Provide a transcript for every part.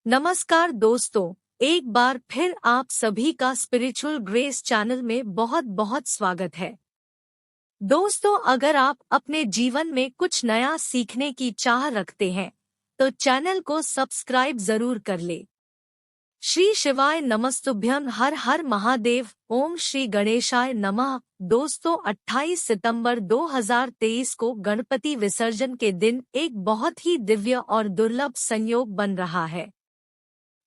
नमस्कार दोस्तों, एक बार फिर आप सभी का स्पिरिचुअल ग्रेस चैनल में बहुत बहुत स्वागत है। दोस्तों, अगर आप अपने जीवन में कुछ नया सीखने की चाह रखते हैं तो चैनल को सब्सक्राइब जरूर कर ले। श्री शिवाय नमस्तुभ्यं, हर हर महादेव, ओम श्री गणेशाय नमः। दोस्तों, 28 सितंबर 2023 को गणपति विसर्जन के दिन एक बहुत ही दिव्य और दुर्लभ संयोग बन रहा है।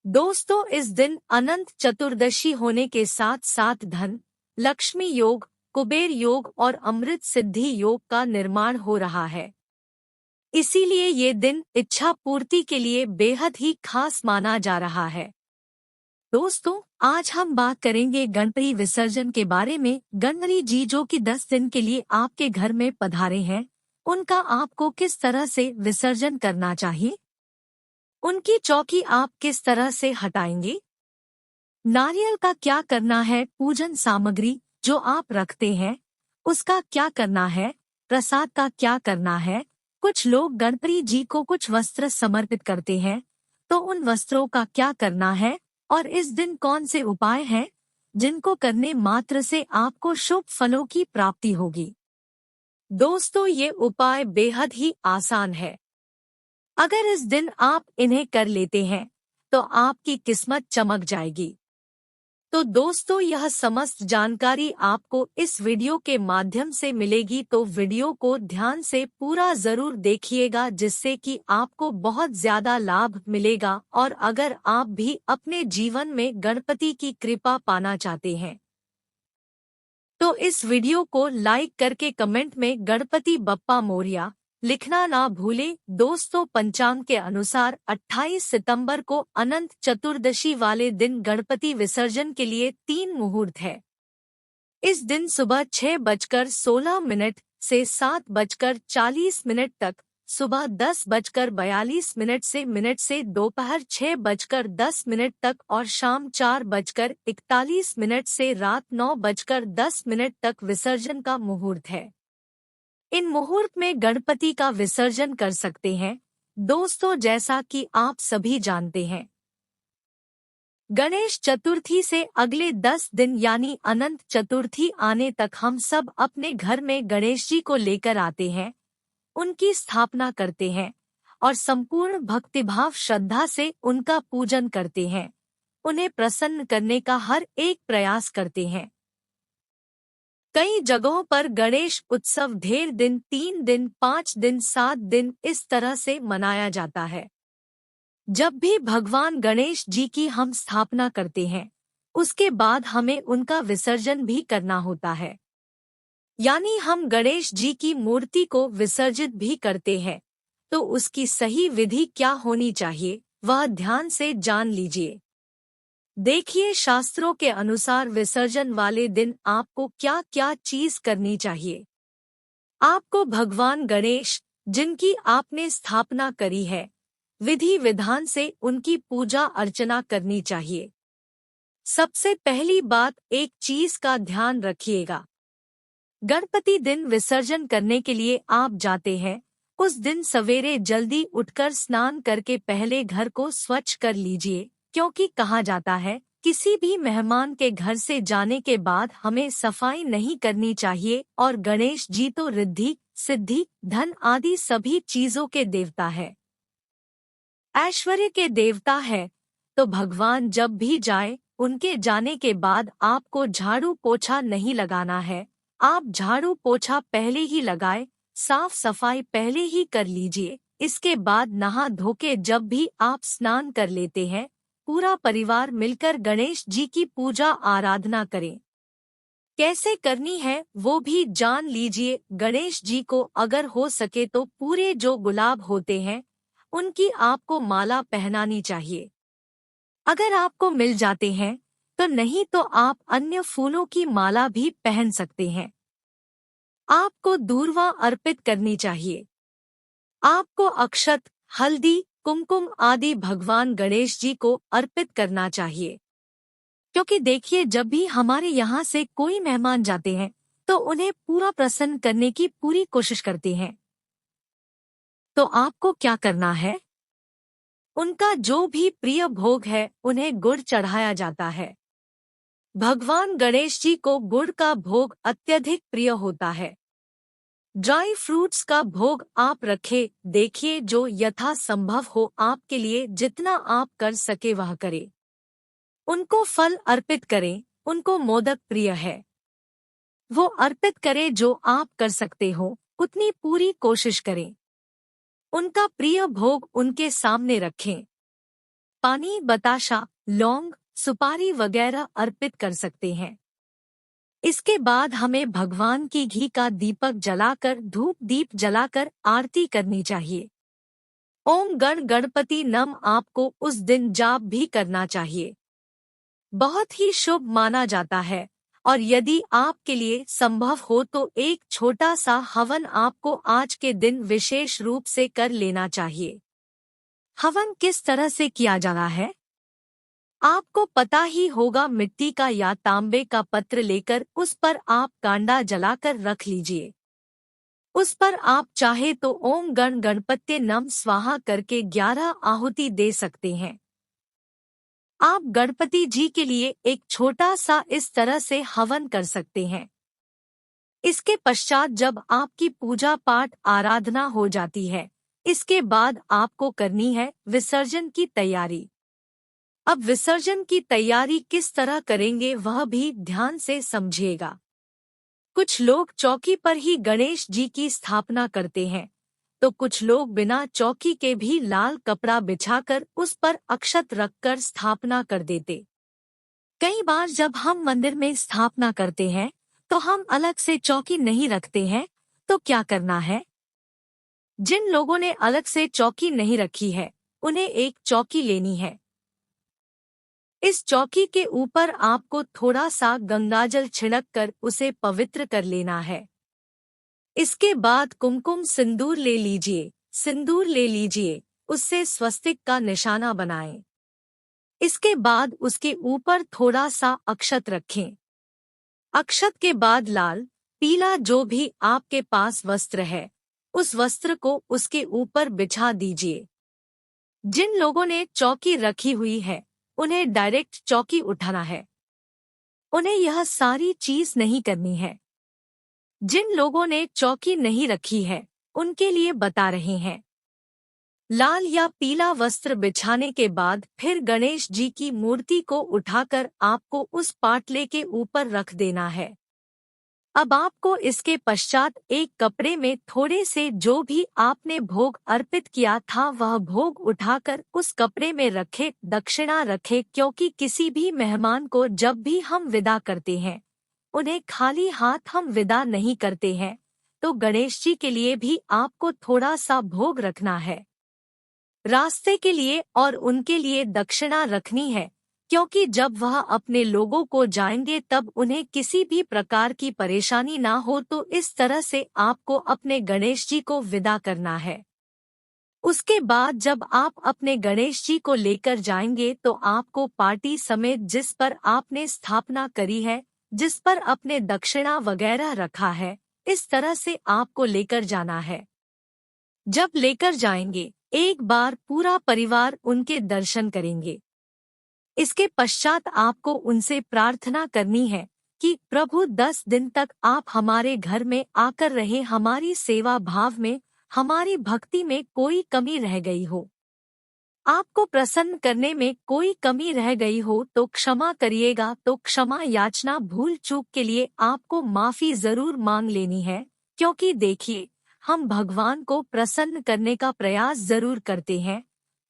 दोस्तों, इस दिन अनंत चतुर्दशी होने के साथ साथ धन, लक्ष्मी योग, कुबेर योग और अमृत सिद्धि योग का निर्माण हो रहा है। इसीलिए ये दिन इच्छा पूर्ति के लिए बेहद ही खास माना जा रहा है। दोस्तों, आज हम बात करेंगे गणपति विसर्जन के बारे में। गणपति जी जो कि 10 दिन के लिए आपके घर में पधारे हैं, उनका आपको किस तरह से विसर्जन करना चाहिए, उनकी चौकी आप किस तरह से हटाएंगे, नारियल का क्या करना है, पूजन सामग्री जो आप रखते हैं उसका क्या करना है, प्रसाद का क्या करना है। कुछ लोग गणपति जी को कुछ वस्त्र समर्पित करते हैं, तो उन वस्त्रों का क्या करना है और इस दिन कौन से उपाय हैं जिनको करने मात्र से आपको शुभ फलों की प्राप्ति होगी। दोस्तों, ये उपाय बेहद ही आसान है। अगर इस दिन आप इन्हें कर लेते हैं तो आपकी किस्मत चमक जाएगी। तो दोस्तों, यह समस्त जानकारी आपको इस वीडियो के माध्यम से मिलेगी, तो वीडियो को ध्यान से पूरा जरूर देखिएगा, जिससे कि आपको बहुत ज्यादा लाभ मिलेगा। और अगर आप भी अपने जीवन में गणपति की कृपा पाना चाहते हैं तो इस वीडियो को लाइक करके कमेंट में गणपति बप्पा मोरया लिखना ना भूले। दोस्तों, पंचांग के अनुसार 28 सितंबर को अनंत चतुर्दशी वाले दिन गणपति विसर्जन के लिए 3 मुहूर्त है। इस दिन सुबह 6:16 से 7:40 तक, सुबह 10:42 से दोपहर 6:10 तक और शाम 4:41 से रात 9:10 तक विसर्जन का मुहूर्त है। इन मुहूर्त में गणपति का विसर्जन कर सकते हैं। दोस्तों, जैसा कि आप सभी जानते हैं, गणेश चतुर्थी से अगले 10 दिन यानी अनंत चतुर्थी आने तक हम सब अपने घर में गणेश जी को लेकर आते हैं, उनकी स्थापना करते हैं और संपूर्ण भक्तिभाव श्रद्धा से उनका पूजन करते हैं, उन्हें प्रसन्न करने का हर एक प्रयास करते हैं। कई जगहों पर गणेश उत्सव ढेर दिन, 3 दिन, 5 दिन, 7 दिन इस तरह से मनाया जाता है। जब भी भगवान गणेश जी की हम स्थापना करते हैं, उसके बाद हमें उनका विसर्जन भी करना होता है, यानी हम गणेश जी की मूर्ति को विसर्जित भी करते हैं। तो उसकी सही विधि क्या होनी चाहिए, वह ध्यान से जान लीजिए। देखिए, शास्त्रों के अनुसार विसर्जन वाले दिन आपको क्या क्या चीज करनी चाहिए। आपको भगवान गणेश, जिनकी आपने स्थापना करी है, विधि विधान से उनकी पूजा अर्चना करनी चाहिए। सबसे पहली बात, एक चीज का ध्यान रखिएगा। गणपति दिन विसर्जन करने के लिए आप जाते हैं, उस दिन सवेरे जल्दी उठकर स्नान करके पहले घर को स्वच्छ कर लीजिए, क्योंकि कहा जाता है किसी भी मेहमान के घर से जाने के बाद हमें सफाई नहीं करनी चाहिए। और गणेश जी तो रिद्धि, सिद्धि, धन आदि सभी चीजों के देवता है, ऐश्वर्य के देवता है। तो भगवान जब भी जाए, उनके जाने के बाद आपको झाड़ू पोछा नहीं लगाना है। आप झाड़ू पोछा पहले ही लगाए, साफ सफाई पहले ही कर लीजिए। इसके बाद नहा धोके जब भी आप स्नान कर लेते हैं, पूरा परिवार मिलकर गणेश जी की पूजा आराधना करें। कैसे करनी है वो भी जान लीजिए। गणेश जी को अगर हो सके तो पूरे जो गुलाब होते हैं उनकी आपको माला पहनानी चाहिए। अगर आपको मिल जाते हैं तो, नहीं तो आप अन्य फूलों की माला भी पहन सकते हैं। आपको दूर्वा अर्पित करनी चाहिए। आपको अक्षत, हल्दी, कुमकुम आदि भगवान गणेश जी को अर्पित करना चाहिए, क्योंकि देखिए, जब भी हमारे यहाँ से कोई मेहमान जाते हैं तो उन्हें पूरा प्रसन्न करने की पूरी कोशिश करते हैं। तो आपको क्या करना है, उनका जो भी प्रिय भोग है उन्हें गुड़ चढ़ाया जाता है। भगवान गणेश जी को गुड़ का भोग अत्यधिक प्रिय होता है। ड्राई फ्रूट्स का भोग आप रखें, देखिए जो यथासंभव हो आपके लिए जितना आप कर सके वह करें। उनको फल अर्पित करें, उनको मोदक प्रिय है, वो अर्पित करें। जो आप कर सकते हो उतनी पूरी कोशिश करें। उनका प्रिय भोग उनके सामने रखें। पानी, बताशा, लौंग, सुपारी वगैरह अर्पित कर सकते हैं। इसके बाद हमें भगवान की घी का दीपक जलाकर, धूप दीप जलाकर आरती करनी चाहिए। ओम गण गणपति नम आपको उस दिन जाप भी करना चाहिए। बहुत ही शुभ माना जाता है और यदि आपके लिए संभव हो तो एक छोटा सा हवन आपको आज के दिन विशेष रूप से कर लेना चाहिए। हवन किस तरह से किया जाना है आपको पता ही होगा। मिट्टी का या तांबे का पत्र लेकर उस पर आप कांडा जलाकर रख लीजिए। उस पर आप चाहे तो ओम गण गणपत्ये नम स्वाहा करके 11 आहुति दे सकते हैं। आप गणपति जी के लिए एक छोटा सा इस तरह से हवन कर सकते हैं। इसके पश्चात जब आपकी पूजा पाठ आराधना हो जाती है, इसके बाद आपको करनी है विसर्जन की तैयारी। अब विसर्जन की तैयारी किस तरह करेंगे वह भी ध्यान से समझिएगा। कुछ लोग चौकी पर ही गणेश जी की स्थापना करते हैं, तो कुछ लोग बिना चौकी के भी लाल कपड़ा बिछाकर उस पर अक्षत रखकर स्थापना कर देते। कई बार जब हम मंदिर में स्थापना करते हैं तो हम अलग से चौकी नहीं रखते हैं, तो क्या करना है? जिन लोगों ने अलग से चौकी नहीं रखी है उन्हें एक चौकी लेनी है। इस चौकी के ऊपर आपको थोड़ा सा गंगाजल छिड़क कर उसे पवित्र कर लेना है। इसके बाद कुमकुम सिंदूर ले लीजिए, सिंदूर ले लीजिए, उससे स्वस्तिक का निशाना बनाएं। इसके बाद उसके ऊपर थोड़ा सा अक्षत रखें। अक्षत के बाद लाल, पीला जो भी आपके पास वस्त्र है उस वस्त्र को उसके ऊपर बिछा दीजिए। जिन लोगों ने चौकी रखी हुई है उन्हें डायरेक्ट चौकी उठाना है, उन्हें यह सारी चीज नहीं करनी है। जिन लोगों ने चौकी नहीं रखी है उनके लिए बता रहे हैं। लाल या पीला वस्त्र बिछाने के बाद फिर गणेश जी की मूर्ति को उठाकर आपको उस पाटले के ऊपर रख देना है। अब आपको इसके पश्चात एक कपड़े में थोड़े से जो भी आपने भोग अर्पित किया था वह भोग उठाकर उस कपड़े में रखे, दक्षिणा रखे, क्योंकि किसी भी मेहमान को जब भी हम विदा करते हैं उन्हें खाली हाथ हम विदा नहीं करते हैं, तो गणेश जी के लिए भी आपको थोड़ा सा भोग रखना है। रास्ते के लिए और उनके लिए दक्षिणा रखनी है, क्योंकि जब वह अपने लोगों को जाएंगे तब उन्हें किसी भी प्रकार की परेशानी ना हो, तो इस तरह से आपको अपने गणेश जी को विदा करना है। उसके बाद जब आप अपने गणेश जी को लेकर जाएंगे तो आपको पार्टी समेत जिस पर आपने स्थापना करी है, जिस पर अपने दक्षिणा वगैरह रखा है, इस तरह से आपको लेकर जाना है। जब लेकर जाएंगे एक बार पूरा परिवार उनके दर्शन करेंगे। इसके पश्चात आपको उनसे प्रार्थना करनी है कि प्रभु 10 दिन तक आप हमारे घर में आकर रहे, हमारी सेवा भाव में, हमारी भक्ति में कोई कमी रह गई हो, आपको प्रसन्न करने में कोई कमी रह गई हो तो क्षमा करिएगा। तो क्षमा याचना, भूल चूक के लिए आपको माफी जरूर मांग लेनी है, क्योंकि देखिए हम भगवान को प्रसन्न करने का प्रयास जरूर करते हैं,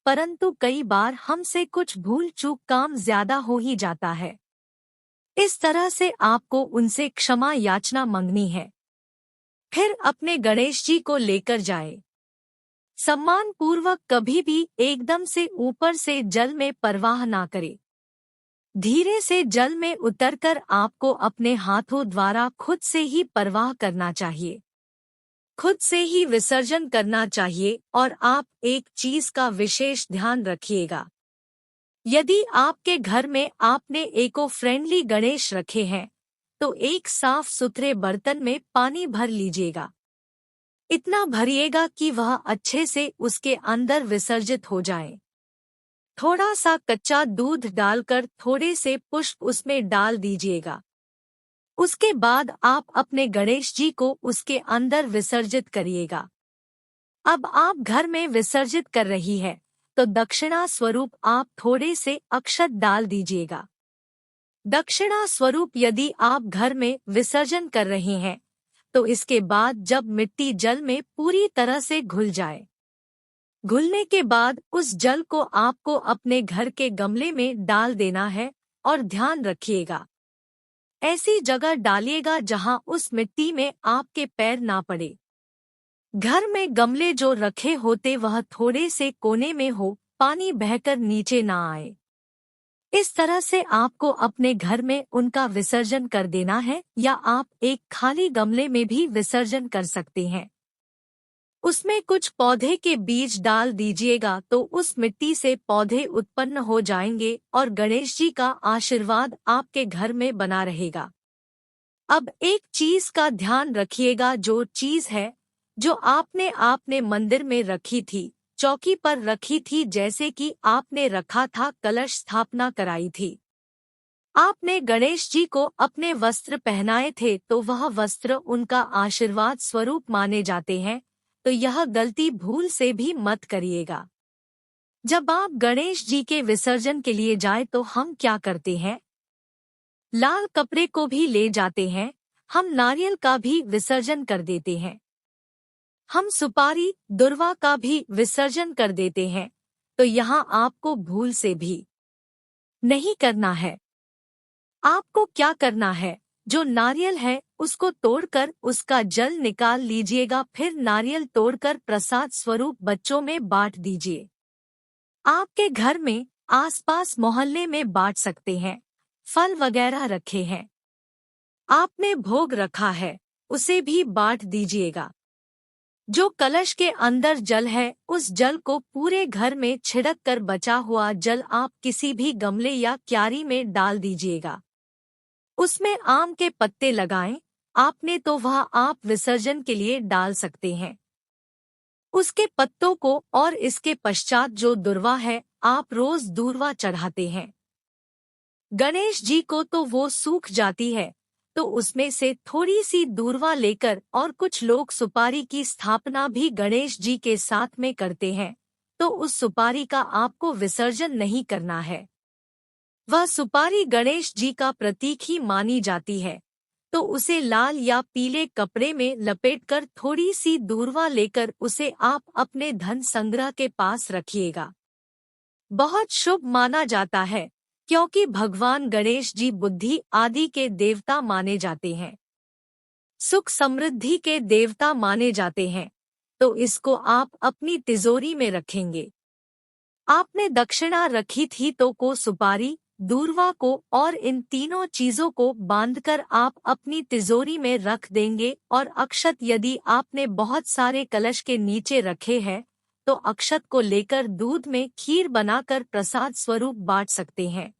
परंतु कई बार हमसे कुछ भूल चूक काम ज्यादा हो ही जाता है। इस तरह से आपको उनसे क्षमा याचना मांगनी है। फिर अपने गणेश जी को लेकर जाए। सम्मान पूर्वक कभी भी एकदम से ऊपर से जल में प्रवाह ना करे। धीरे से जल में उतरकर आपको अपने हाथों द्वारा खुद से ही प्रवाह करना चाहिए, खुद से ही विसर्जन करना चाहिए। और आप एक चीज का विशेष ध्यान रखिएगा, यदि आपके घर में आपने इको फ्रेंडली गणेश रखे हैं तो एक साफ सुथरे बर्तन में पानी भर लीजिएगा। इतना भरिएगा कि वह अच्छे से उसके अंदर विसर्जित हो जाए। थोड़ा सा कच्चा दूध डालकर थोड़े से पुष्प उसमें डाल दीजिएगा। उसके बाद आप अपने गणेश जी को उसके अंदर विसर्जित करिएगा। अब आप घर में विसर्जित कर रही है तो दक्षिणा स्वरूप आप थोड़े से अक्षत डाल दीजिएगा। दक्षिणा स्वरूप यदि आप घर में विसर्जन कर रहे हैं तो इसके बाद जब मिट्टी जल में पूरी तरह से घुल जाए, घुलने के बाद उस जल को आपको अपने घर के गमले में डाल देना है और ध्यान रखिएगा ऐसी जगह डालिएगा जहां उस मिट्टी में आपके पैर ना पड़े। घर में गमले जो रखे होते वह थोड़े से कोने में हो, पानी बहकर नीचे ना आए। इस तरह से आपको अपने घर में उनका विसर्जन कर देना है या आप एक खाली गमले में भी विसर्जन कर सकते हैं। उसमें कुछ पौधे के बीज डाल दीजिएगा तो उस मिट्टी से पौधे उत्पन्न हो जाएंगे और गणेश जी का आशीर्वाद आपके घर में बना रहेगा। अब एक चीज का ध्यान रखिएगा, जो चीज है जो आपने मंदिर में रखी थी, चौकी पर रखी थी, जैसे कि आपने रखा था, कलश स्थापना कराई थी, आपने गणेश जी को अपने वस्त्र पहनाए थे तो वह वस्त्र उनका आशीर्वाद स्वरूप माने जाते हैं, तो यह गलती भूल से भी मत करिएगा। जब आप गणेश जी के विसर्जन के लिए जाए तो हम क्या करते हैं, लाल कपड़े को भी ले जाते हैं, हम नारियल का भी विसर्जन कर देते हैं, हम सुपारी दुर्वा का भी विसर्जन कर देते हैं, तो यहाँ आपको भूल से भी नहीं करना है। आपको क्या करना है, जो नारियल है उसको तोड़कर उसका जल निकाल लीजिएगा, फिर नारियल तोड़कर प्रसाद स्वरूप बच्चों में बांट दीजिए। आपके घर में आसपास मोहल्ले में बांट सकते हैं। फल वगैरह रखे हैं, आपने भोग रखा है, उसे भी बांट दीजिएगा। जो कलश के अंदर जल है उस जल को पूरे घर में छिड़क कर बचा हुआ जल आप किसी भी गमले या क्यारी में डाल दीजिएगा। उसमें आम के पत्ते लगाएं, आपने तो वह आप विसर्जन के लिए डाल सकते हैं। उसके पत्तों को और इसके पश्चात जो दुर्वा है आप रोज दूर्वा चढ़ाते हैं गणेश जी को, तो वो सूख जाती है, तो उसमें से थोड़ी सी दूर्वा लेकर, और कुछ लोग सुपारी की स्थापना भी गणेश जी के साथ में करते हैं, तो उस सुपारी का आपको विसर्जन नहीं करना है। वह सुपारी गणेश जी का प्रतीक ही मानी जाती है, तो उसे लाल या पीले कपड़े में लपेटकर थोड़ी सी दूर्वा लेकर उसे आप अपने धन संग्रह के पास रखिएगा। बहुत शुभ माना जाता है, क्योंकि भगवान गणेश जी बुद्धि आदि के देवता माने जाते हैं, सुख समृद्धि के देवता माने जाते हैं, तो इसको आप अपनी तिजोरी में रखेंगे। आपने दक्षिणा रखी थी तो को सुपारी, दूर्वा को और इन तीनों चीजों को बांधकर आप अपनी तिजोरी में रख देंगे, और अक्षत यदि आपने बहुत सारे कलश के नीचे रखे हैं तो अक्षत को लेकर दूध में खीर बनाकर प्रसाद स्वरूप बांट सकते हैं।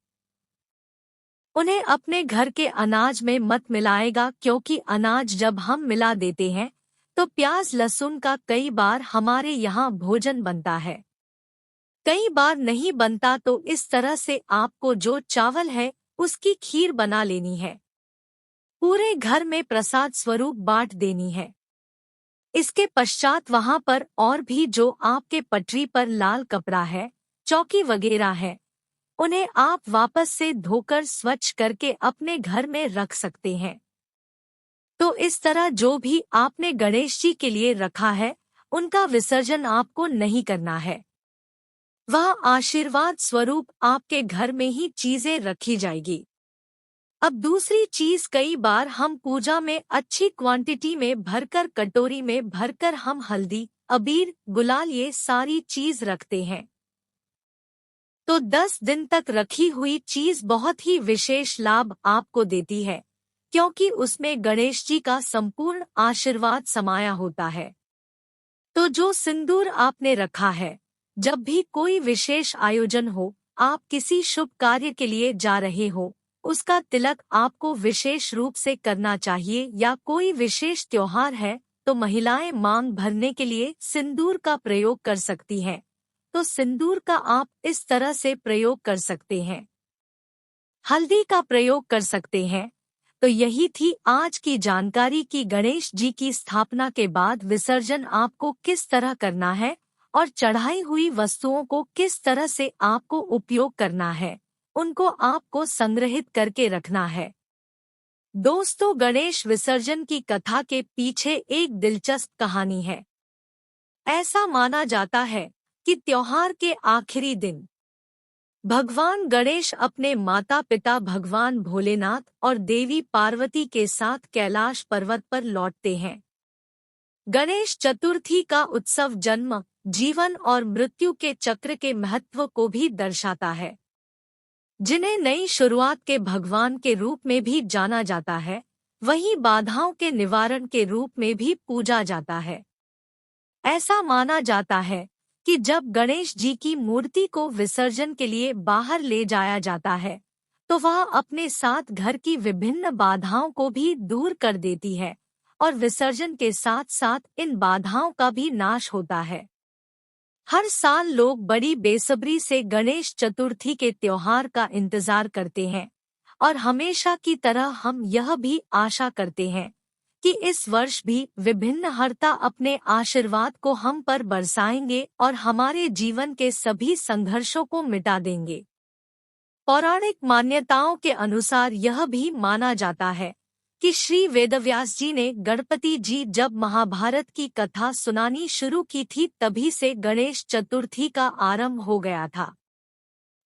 उन्हें अपने घर के अनाज में मत मिलाएगा, क्योंकि अनाज जब हम मिला देते हैं तो प्याज लहसुन का कई बार हमारे यहाँ भोजन बनता है, कई बार नहीं बनता, तो इस तरह से आपको जो चावल है उसकी खीर बना लेनी है, पूरे घर में प्रसाद स्वरूप बांट देनी है। इसके पश्चात वहां पर और भी जो आपके पटरी पर लाल कपड़ा है, चौकी वगैरह है, उन्हें आप वापस से धोकर स्वच्छ करके अपने घर में रख सकते हैं। तो इस तरह जो भी आपने गणेश जी के लिए रखा है उनका विसर्जन आपको नहीं करना है, वह आशीर्वाद स्वरूप आपके घर में ही चीजें रखी जाएगी। अब दूसरी चीज, कई बार हम पूजा में अच्छी क्वांटिटी में भरकर, कटोरी में भरकर हम हल्दी, अबीर, गुलाल ये सारी चीज रखते हैं, तो 10 दिन तक रखी हुई चीज बहुत ही विशेष लाभ आपको देती है, क्योंकि उसमें गणेश जी का संपूर्ण आशीर्वाद समाया होता है। तो जो सिंदूर आपने रखा है, जब भी कोई विशेष आयोजन हो, आप किसी शुभ कार्य के लिए जा रहे हो, उसका तिलक आपको विशेष रूप से करना चाहिए, या कोई विशेष त्योहार है तो महिलाएं मांग भरने के लिए सिंदूर का प्रयोग कर सकती हैं, तो सिंदूर का आप इस तरह से प्रयोग कर सकते हैं, हल्दी का प्रयोग कर सकते हैं। तो यही थी आज की जानकारी कि गणेश जी की स्थापना के बाद विसर्जन आपको किस तरह करना है और चढ़ाई हुई वस्तुओं को किस तरह से आपको उपयोग करना है, उनको आपको संग्रहित करके रखना है। दोस्तों, गणेश विसर्जन की कथा के पीछे एक दिलचस्प कहानी है। ऐसा माना जाता है कि त्योहार के आखिरी दिन भगवान गणेश अपने माता पिता भगवान भोलेनाथ और देवी पार्वती के साथ कैलाश पर्वत पर लौटते हैं। गणेश चतुर्थी का उत्सव जन्म, जीवन और मृत्यु के चक्र के महत्व को भी दर्शाता है, जिन्हें नई शुरुआत के भगवान के रूप में भी जाना जाता है, वहीं बाधाओं के निवारण के रूप में भी पूजा जाता है। ऐसा माना जाता है कि जब गणेश जी की मूर्ति को विसर्जन के लिए बाहर ले जाया जाता है, तो वह अपने साथ घर की विभिन्न बाधाओं को भी दूर कर देती है और विसर्जन के साथ साथ इन बाधाओं का भी नाश होता है। हर साल लोग बड़ी बेसब्री से गणेश चतुर्थी के त्योहार का इंतजार करते हैं और हमेशा की तरह हम यह भी आशा करते हैं कि इस वर्ष भी विघ्नहर्ता अपने आशीर्वाद को हम पर बरसाएंगे और हमारे जीवन के सभी संघर्षों को मिटा देंगे। पौराणिक मान्यताओं के अनुसार यह भी माना जाता है कि श्री वेदव्यास जी ने गणपति जी जब महाभारत की कथा सुनानी शुरू की थी, तभी से गणेश चतुर्थी का आरंभ हो गया था।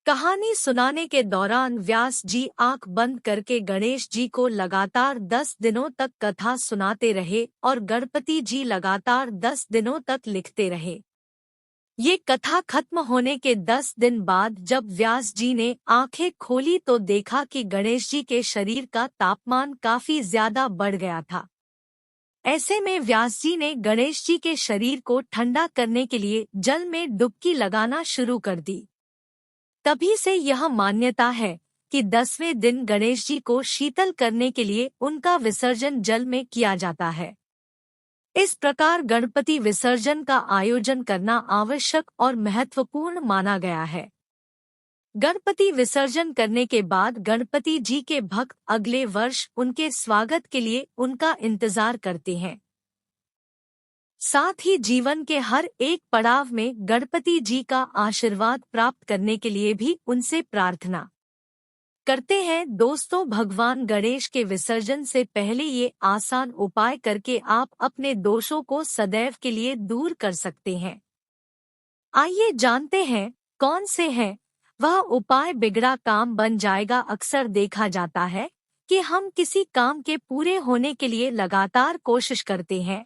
कहानी सुनाने के दौरान व्यास जी आंख बंद करके गणेश जी को लगातार 10 दिनों तक कथा सुनाते रहे और गणपति जी लगातार 10 दिनों तक लिखते रहे। ये कथा खत्म होने के 10 दिन बाद जब व्यास जी ने आंखें खोली तो देखा कि गणेश जी के शरीर का तापमान काफी ज्यादा बढ़ गया था। ऐसे में व्यास जी ने गणेश जी के शरीर को ठंडा करने के लिए जल में डुबकी लगाना शुरू कर दी। तभी से यह मान्यता है कि 10वें दिन गणेश जी को शीतल करने के लिए उनका विसर्जन जल में किया जाता है। इस प्रकार गणपति विसर्जन का आयोजन करना आवश्यक और महत्वपूर्ण माना गया है। गणपति विसर्जन करने के बाद गणपति जी के भक्त अगले वर्ष उनके स्वागत के लिए उनका इंतजार करते हैं। साथ ही जीवन के हर एक पड़ाव में गणपति जी का आशीर्वाद प्राप्त करने के लिए भी उनसे प्रार्थना करते हैं। दोस्तों, भगवान गणेश के विसर्जन से पहले ये आसान उपाय करके आप अपने दोषों को सदैव के लिए दूर कर सकते हैं। आइए जानते हैं कौन से हैं वह उपाय। बिगड़ा काम बन जाएगा। अक्सर देखा जाता है कि हम किसी काम के पूरे होने के लिए लगातार कोशिश करते हैं,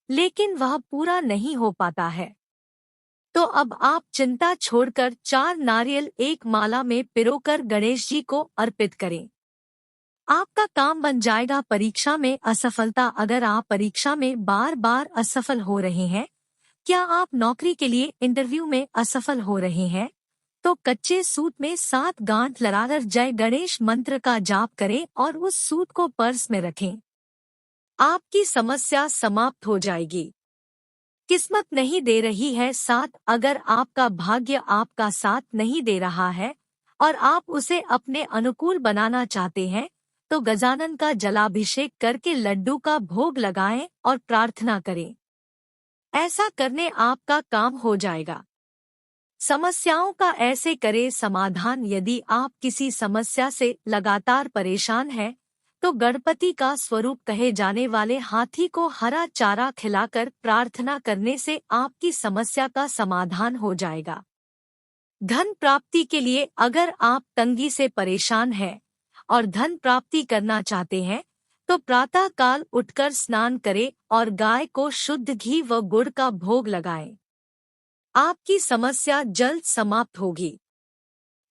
लेकिन वह पूरा नहीं हो पाता है। तो अब आप चिंता छोड़कर 4 नारियल एक माला में पिरोकर गणेश जी को अर्पित करें। आपका काम बन जाएगा। परीक्षा में असफलता। अगर आप परीक्षा में बार बार असफल हो रहे हैं, क्या आप नौकरी के लिए इंटरव्यू में असफल हो रहे हैं, तो कच्चे सूत में 7 गांठ लगाकर जय गणेश मंत्र का जाप करें और उस सूत को पर्स में रखें। आपकी समस्या समाप्त हो जाएगी। किस्मत नहीं दे रही है साथ। अगर आपका भाग्य आपका साथ नहीं दे रहा है और आप उसे अपने अनुकूल बनाना चाहते हैं, तो गजानन का जलाभिषेक करके लड्डू का भोग लगाएं और प्रार्थना करें। ऐसा करने आपका काम हो जाएगा। समस्याओं का ऐसे करें समाधान। यदि आप किसी समस्या से लगातार परेशान हैं, तो गणपति का स्वरूप कहे जाने वाले हाथी को हरा चारा खिलाकर प्रार्थना करने से आपकी समस्या का समाधान हो जाएगा। धन प्राप्ति के लिए अगर आप तंगी से परेशान हैं और धन प्राप्ति करना चाहते हैं, तो प्रातः काल उठकर स्नान करें और गाय को शुद्ध घी व गुड़ का भोग लगाएं। आपकी समस्या जल्द समाप्त होगी।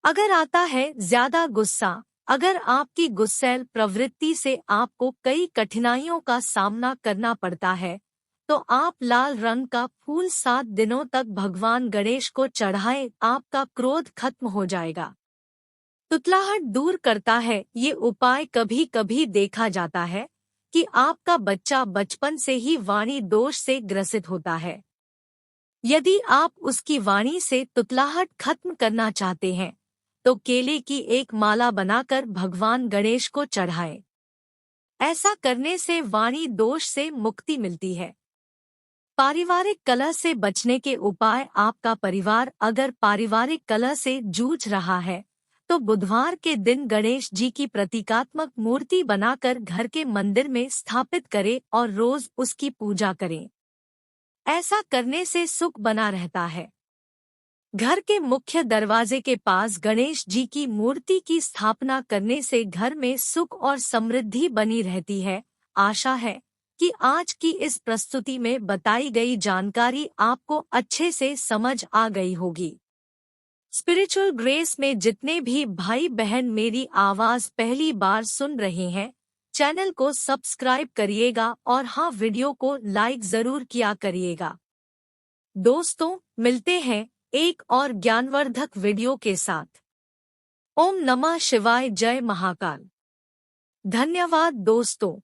अगर आता है ज्यादा गुस्सा, अगर आपकी गुस्सैल प्रवृत्ति से आपको कई कठिनाइयों का सामना करना पड़ता है, तो आप लाल रंग का फूल 7 दिनों तक भगवान गणेश को चढ़ाएं। आपका क्रोध खत्म हो जाएगा। तुतलाहट दूर करता है। ये उपाय कभी कभी देखा जाता है कि आपका बच्चा बचपन से ही वाणी दोष से ग्रसित होता है। यदि आप उसकी वाणी से तुतलाहट खत्म करना चाहते हैं तो केले की एक माला बनाकर भगवान गणेश को चढ़ाएं। ऐसा करने से वाणी दोष से मुक्ति मिलती है। पारिवारिक कलह से बचने के उपाय। आपका परिवार अगर पारिवारिक कलह से जूझ रहा है तो बुधवार के दिन गणेश जी की प्रतीकात्मक मूर्ति बनाकर घर के मंदिर में स्थापित करें और रोज उसकी पूजा करें। ऐसा करने से सुख बना रहता है। घर के मुख्य दरवाजे के पास गणेश जी की मूर्ति की स्थापना करने से घर में सुख और समृद्धि बनी रहती है। आशा है कि आज की इस प्रस्तुति में बताई गई जानकारी आपको अच्छे से समझ आ गई होगी। स्पिरिचुअल ग्रेस में जितने भी भाई बहन मेरी आवाज पहली बार सुन रहे हैं, चैनल को सब्सक्राइब करिएगा और हाँ, वीडियो को लाइक जरूर किया करिएगा। दोस्तों, मिलते हैं एक और ज्ञानवर्धक वीडियो के साथ। ओम नमः शिवाय, जय महाकाल। धन्यवाद दोस्तों।